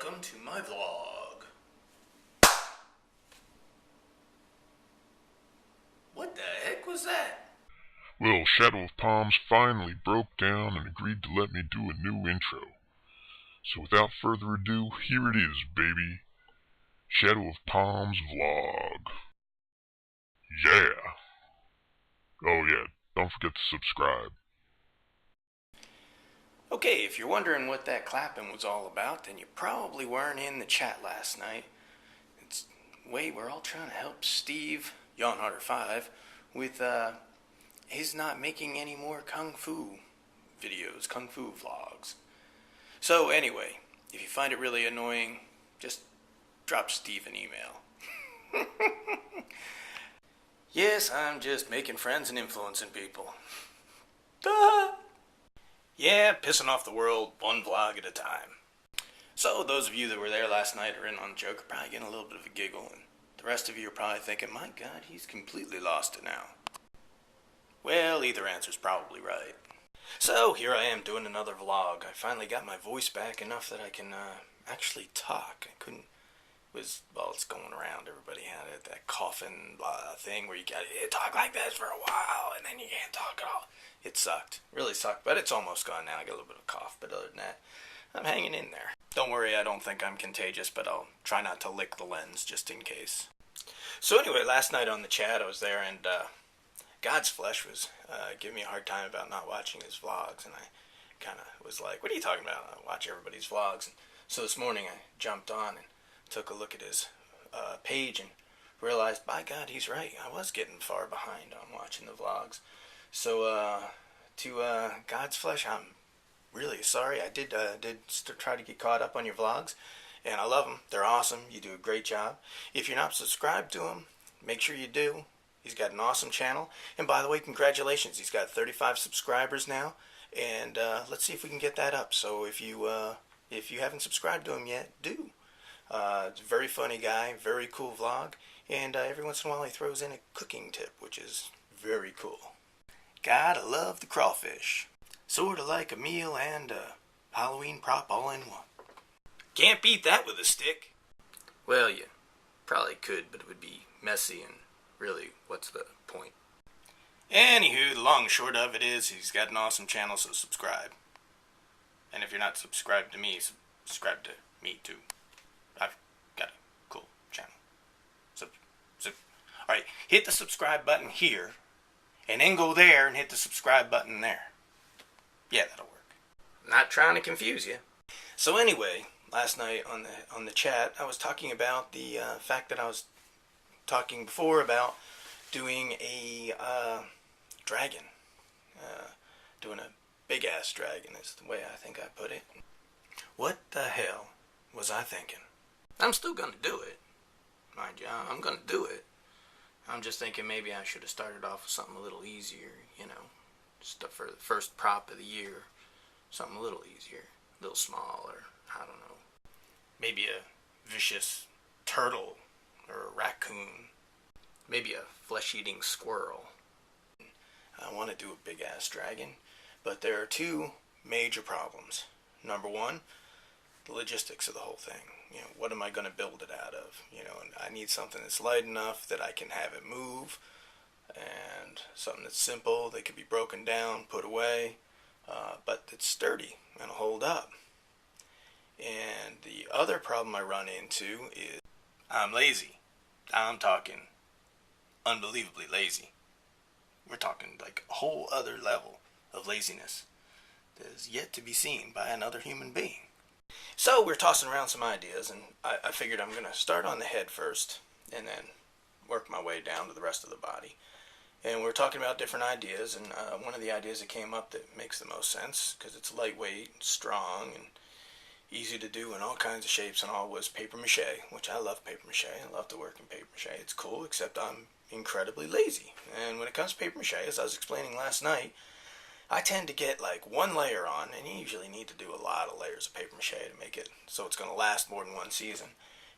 welcome to my vlog. What the heck was that? Well, Shadow of Palms finally broke down and agreed to let me do a new intro. So without further ado, here it is, baby. Shadow of Palms vlog. Yeah. Oh yeah, don't forget to subscribe. Okay, if you're wondering what that clapping was all about, then you probably weren't in the chat last night. It's we're all trying to help Steve, YawnHarder5, with his not making any more Kung Fu videos, Kung Fu vlogs. So anyway, if you find it really annoying, just drop Steve an email. Yes, I'm just making friends and influencing people. Duh! Yeah, pissing off the world one vlog at a time. So those of you that were there last night or in on the joke are probably getting a little bit of a giggle, and the rest of you are probably thinking, my God, he's completely lost it now. Well, either answer's probably right. So here I am doing another vlog. I finally got my voice back enough that I can actually talk. I couldn't. It's going around. Everybody had it, that coughing thing where you gotta talk like this for a while and then you can't talk at all. It sucked. Really sucked, but it's almost gone now. I got a little bit of a cough, but other than that, I'm hanging in there. Don't worry, I don't think I'm contagious, but I'll try not to lick the lens just in case. So anyway, last night on the chat I was there and God's Flesh was giving me a hard time about not watching his vlogs, and I kind of was like, what are you talking about? I watch everybody's vlogs. And so this morning I jumped on and took a look at his page and realized, by God, he's right. I was getting far behind on watching the vlogs. So to God's Flesh, I'm really sorry. I did try to get caught up on your vlogs, and I love them. They're awesome. You do a great job. If you're not subscribed to him, make sure you do. He's got an awesome channel. And by the way, congratulations. He's got 35 subscribers now, and let's see if we can get that up. So if you haven't subscribed to him yet, do. It's a very funny guy, very cool vlog, and every once in a while he throws in a cooking tip, which is very cool. Gotta love the crawfish. Sort of like a meal and a Halloween prop all in one. Can't beat that with a stick. Well, you probably could, but it would be messy, and really, what's the point? Anywho, the long and short of it is, he's got an awesome channel, so subscribe. And if you're not subscribed to me, subscribe to me too. I've got a cool channel. Alright, hit the subscribe button here, and then go there and hit the subscribe button there. Yeah, that'll work. Not trying to confuse you. So anyway, last night on the chat, I was talking about the fact that I was talking before about doing a dragon. Doing a big-ass dragon is the way I think I put it. What the hell was I thinking? I'm still gonna do it. Mind you, I'm gonna do it. I'm just thinking maybe I should have started off with something a little easier, you know. Just for the first prop of the year. Something a little easier. A little smaller. I don't know. Maybe a vicious turtle or a raccoon. Maybe a flesh-eating squirrel. I want to do a big-ass dragon, but there are two major problems. Number one, the logistics of the whole thing. You know, what am I going to build it out of? You know, and I need something that's light enough that I can have it move, and something that's simple that can be broken down, put away, but that's sturdy and will hold up. And the other problem I run into is I'm lazy. I'm talking unbelievably lazy. We're talking like a whole other level of laziness that is yet to be seen by another human being. So we're tossing around some ideas, and I figured I'm going to start on the head first and then work my way down to the rest of the body. And we're talking about different ideas, and one of the ideas that came up that makes the most sense, because it's lightweight, strong, and easy to do in all kinds of shapes and all, was paper mache, which I love paper mache. I love to work in paper mache. It's cool, except I'm incredibly lazy. And when it comes to paper mache, as I was explaining last night, I tend to get like one layer on, and you usually need to do a lot of layers of paper mache to make it so it's going to last more than one season.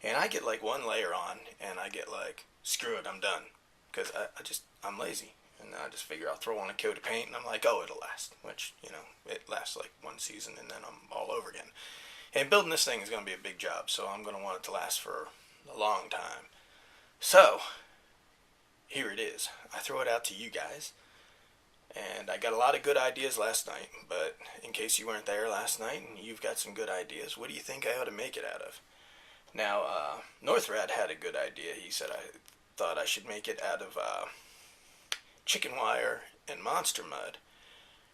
And I get like one layer on, and I get like, screw it, I'm done. Because I'm lazy. And I just figure I'll throw on a coat of paint, and I'm like, oh, it'll last. Which, you know, it lasts like one season, and then I'm all over again. And building this thing is going to be a big job, so I'm going to want it to last for a long time. So, here it is. I throw it out to you guys. And I got a lot of good ideas last night, but in case you weren't there last night and you've got some good ideas, what do you think I ought to make it out of? Now, Northrad had a good idea. He said I thought I should make it out of chicken wire and monster mud.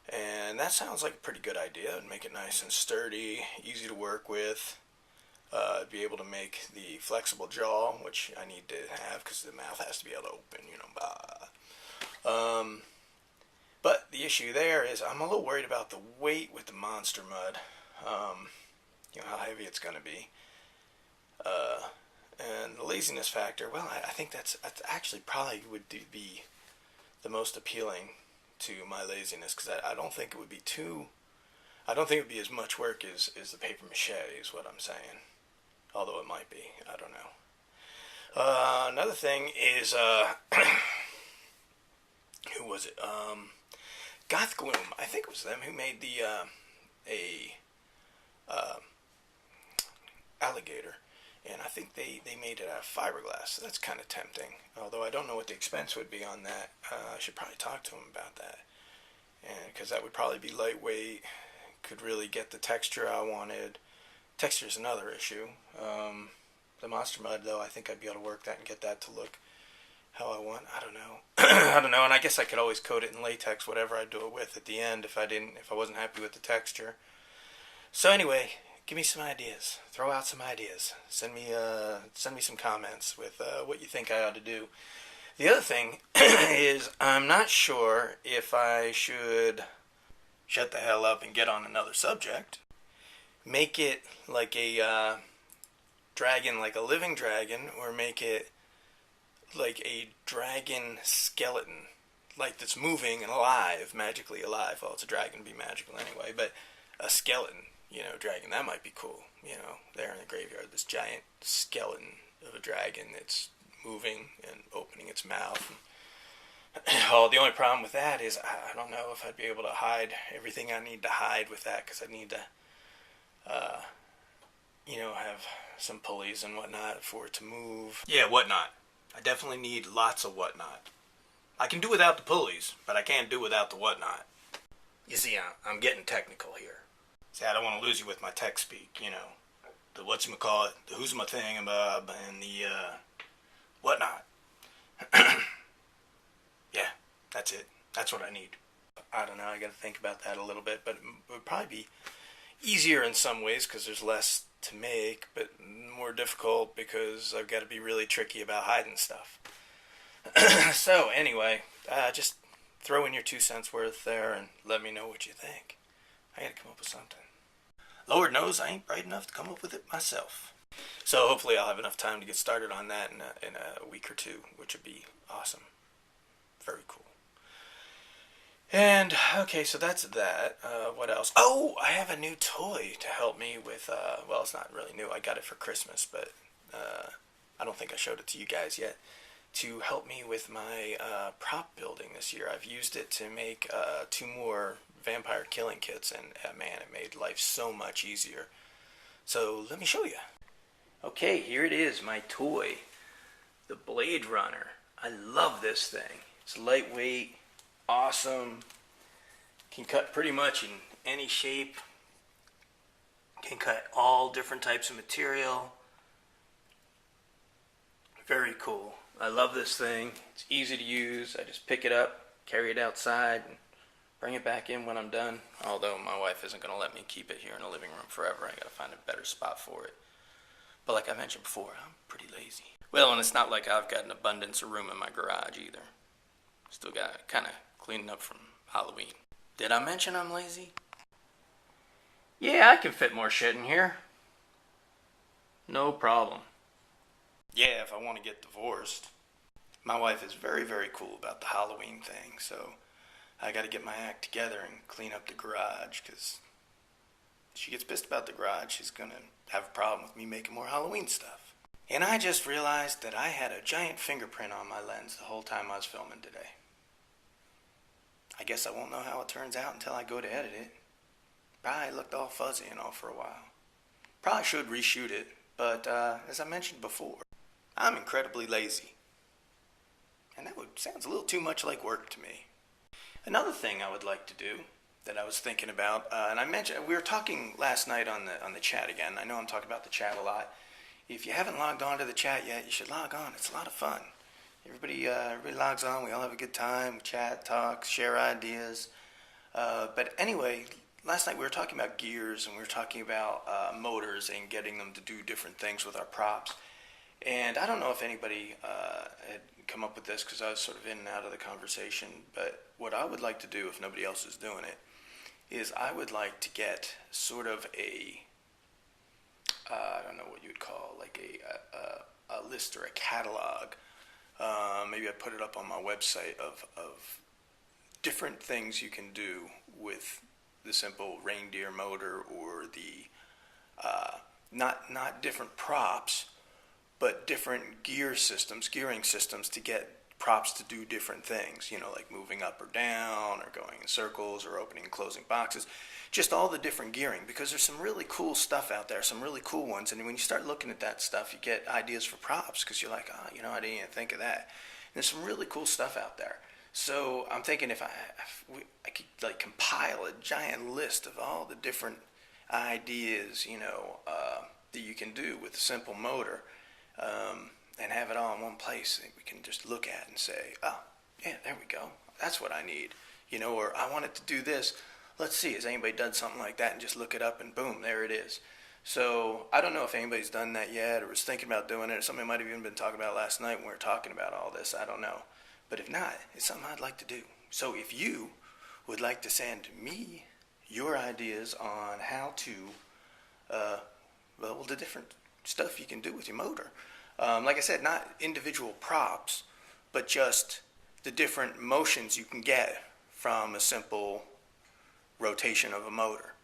And that sounds like a pretty good idea. It'd make it nice and sturdy, easy to work with. Be able to make the flexible jaw, which I need to have because the mouth has to be able to open, But the issue there is I'm a little worried about the weight with the monster mud. How heavy it's going to be. And the laziness factor, well, I think that's actually probably would be the most appealing to my laziness, because I don't think it would be I don't think it would be as much work as the paper mache is what I'm saying. Although it might be, I don't know. Another thing is, who was it? Goth Gloom. I think it was them who made the alligator, and I think they made it out of fiberglass. So that's kind of tempting. Although I don't know what the expense would be on that. I should probably talk to them about that, and because that would probably be lightweight, could really get the texture I wanted. Texture is another issue. The monster mud, though, I think I'd be able to work that and get that to look how I want. I don't know. I don't know, and I guess I could always coat it in latex, whatever I do it with at the end if I wasn't happy with the texture. So anyway, give me some ideas. Throw out some ideas. Send me some comments with what you think I ought to do. The other thing is I'm not sure if I should shut the hell up and get on another subject. Make it like a dragon, like a living dragon, or make it like a dragon skeleton, like that's moving and alive, magically alive. Well, it's a dragon, to be magical anyway, but a skeleton, dragon, that might be cool. There in the graveyard, this giant skeleton of a dragon that's moving and opening its mouth. Oh, the only problem with that is I don't know if I'd be able to hide everything I need to hide with that, because I need to, have some pulleys and whatnot for it to move. Yeah, whatnot. I definitely need lots of whatnot. I can do without the pulleys, but I can't do without the whatnot. You see, I'm getting technical here. See, I don't want to lose you with my tech speak, the whatchamacallit, the who's my thingamabob, and the, whatnot. Yeah, that's it. That's what I need. I don't know, I gotta think about that a little bit, but it would probably be easier in some ways because there's less to make, but more difficult because I've got to be really tricky about hiding stuff. So anyway, just throw in your 2 cents worth there and let me know what you think. I gotta come up with something. Lord knows I ain't bright enough to come up with it myself. So hopefully I'll have enough time to get started on that in a week or two, which would be awesome. Very cool. And, okay, so that's that. What else? Oh, I have a new toy to help me with, well, it's not really new. I got it for Christmas, but I don't think I showed it to you guys yet. To help me with my prop building this year. I've used it to make 2 more vampire killing kits, and man, it made life so much easier. So, let me show you. Okay, here it is, my toy. The Blade Runner. I love this thing. It's lightweight. Awesome. Can cut pretty much in any shape. Can cut all different types of material. Very cool. I love this thing. It's easy to use. I just pick it up, carry it outside, and bring it back in when I'm done. Although my wife isn't going to let me keep it here in the living room forever. I got to find a better spot for it. But like I mentioned before, I'm pretty lazy. Well, and it's not like I've got an abundance of room in my garage either. Still got kind of cleaning up from Halloween. Did I mention I'm lazy? Yeah, I can fit more shit in here. No problem. Yeah, if I want to get divorced. My wife is very, very cool about the Halloween thing, so I got to get my act together and clean up the garage, because if she gets pissed about the garage, she's going to have a problem with me making more Halloween stuff. And I just realized that I had a giant fingerprint on my lens the whole time I was filming today. I guess I won't know how it turns out until I go to edit it. Probably looked all fuzzy and all for a while. Probably should reshoot it, but as I mentioned before, I'm incredibly lazy. And that sounds a little too much like work to me. Another thing I would like to do that I was thinking about, and I mentioned we were talking last night on the chat again. I know I'm talking about the chat a lot. If you haven't logged on to the chat yet, you should log on. It's a lot of fun. Everybody logs on. We all have a good time. We chat, talk, share ideas. But anyway, last night we were talking about gears and we were talking about motors and getting them to do different things with our props. And I don't know if anybody had come up with this because I was sort of in and out of the conversation. But what I would like to do, if nobody else is doing it, is I would like to get sort of I don't know what you'd call, like a list or a catalog. Maybe I'd put it up on my website of different things you can do with the simple reindeer motor, or the not different props, but different gearing systems to get props to do different things, like moving up or down, or going in circles, or opening and closing boxes, just all the different gearing, because there's some really cool stuff out there, some really cool ones, and when you start looking at that stuff, you get ideas for props, because you're like, I didn't even think of that. And there's some really cool stuff out there. So I'm thinking if I could like compile a giant list of all the different ideas, that you can do with a simple motor, and have it all in one place that we can just look at and say, oh, yeah, there we go. That's what I need. Or I want it to do this. Let's see, has anybody done something like that? And just look it up and boom, there it is. So I don't know if anybody's done that yet or was thinking about doing it, or somebody might have even been talking about it last night when we were talking about all this. I don't know. But if not, it's something I'd like to do. So if you would like to send me your ideas on how to, the different stuff you can do with your motor. Like I said, not individual props, but just the different motions you can get from a simple rotation of a motor.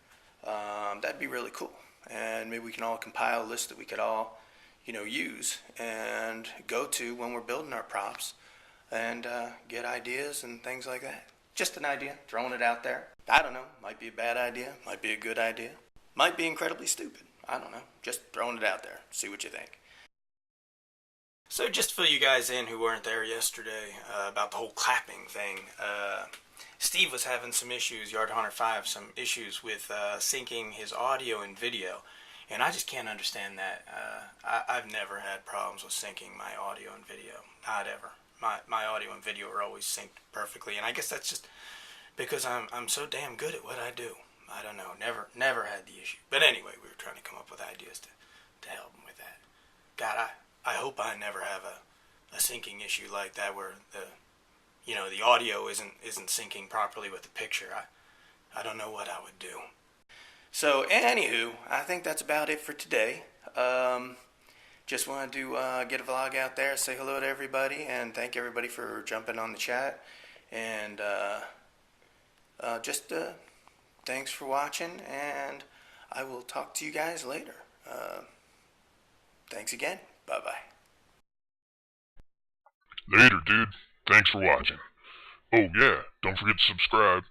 That'd be really cool. And maybe we can all compile a list that we could all, use and go to when we're building our props, and get ideas and things like that. Just an idea, throwing it out there. I don't know, might be a bad idea, might be a good idea, might be incredibly stupid. I don't know, just throwing it out there, see what you think. So just to fill you guys in who weren't there yesterday, about the whole clapping thing, Steve was having some issues, Yard Hunter 5, some issues with syncing his audio and video. And I just can't understand that. I've never had problems with syncing my audio and video, not ever. My audio and video are always synced perfectly, and I guess that's just because I'm so damn good at what I do. I don't know, never had the issue. But anyway, we were trying to come up with ideas to help him with that. God, I hope I never have a syncing issue like that where the audio isn't syncing properly with the picture. I don't know what I would do. So anywho, I think that's about it for today. Just wanted to get a vlog out there, say hello to everybody, and thank everybody for jumping on the chat. And thanks for watching, and I will talk to you guys later. Thanks again. Bye-bye. Later, dude. Thanks for watching. Oh yeah, don't forget to subscribe.